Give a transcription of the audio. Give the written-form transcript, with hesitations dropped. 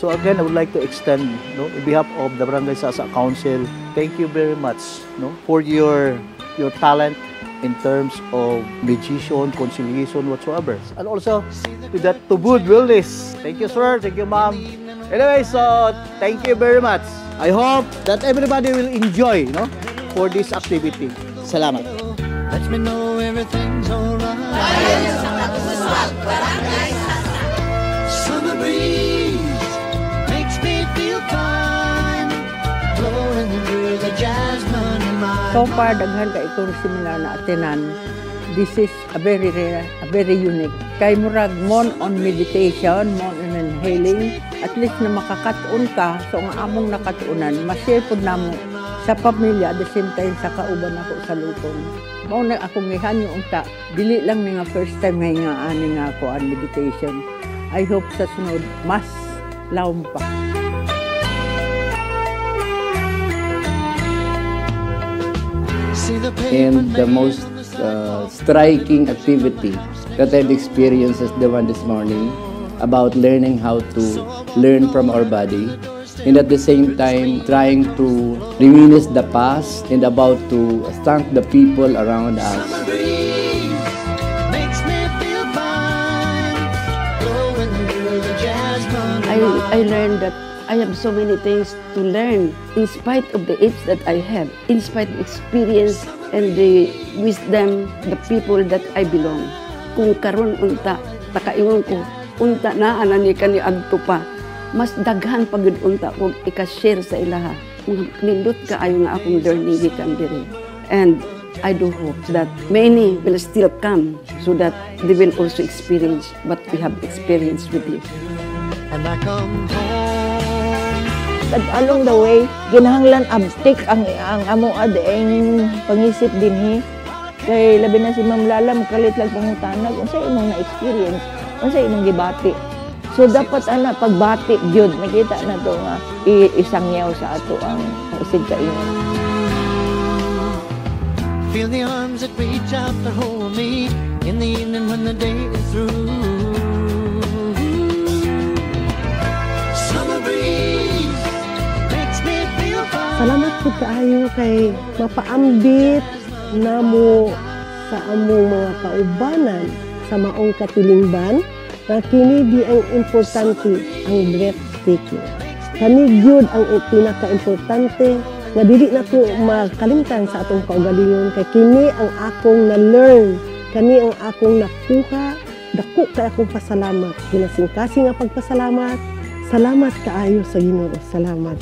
So again, I would like to extend, on behalf of the Barangay Sasa Council, thank you very much, for your talent in terms of mediation, conciliation, whatsoever. And also to good wellness. Thank you, sir. Thank you, ma'am. Anyway, so thank you very much. I hope that everybody will enjoy, for this activity. Salamat. Let me know everything's alright. Summer breeze makes me feel fine, blowing through the jasmine in my So far, daghan ka itong seminar na atenan. This is a very rare, a very unique. Kay murag mon on meditation, mon on inhaling. At least na makakatuon ka, so nga among nakatuunan, ma-share po namo sa pamilya, at the same time sa kauban ako sa lutong. Mao na akong ngihan yung unta, dili lang nga first time nga ani nga ako ang meditation. I hope sa sunod, mas lawom pa. And the most striking activity that I've experienced is the one this morning about learning how to learn from our body, and at the same time trying to reminisce the past and about to thank the people around us. I learned that I have so many things to learn in spite of the age that I have, in spite of experience and the wisdom, the people that I belong. Kung karon unta, takaiwan ko, unta na anani kani adto pa, mas daghan pagud unta kung ika-share sa ilaha. Kung nindot ka ayo nga akong learning gikan diri. And I do hope that many will still come so that they will also experience what we have experienced with you. And I come home. But along the way, ginahanglan abtik ang among adaing pangisip dinhi. Kay labi na si Ma'am Lala makalit lang pangutanag unsa imong na-experience, unsa imong gibati. So dapat pagbati gyud makita na to nga isangyaw sa ato ang isig kaingon. Feel the arms that reach out to hold me in the evening when the day is through. Summer breeze makes me feel fine. Salamat po kaayo kay mapaambit namo sa among mga kaubanan sa maong katilingban na kini di ang importante ang breathtaking. Kani gyud ang pinaka-importante nga dili na to makalimtan sa atong kaugalingon kay kini ang akong na-learn, kani ang akong nakuha, dako kay akong pasalamat. Ginasingkasing nga pagpasalamat. Salamat kaayo sa Ginoo. Salamat.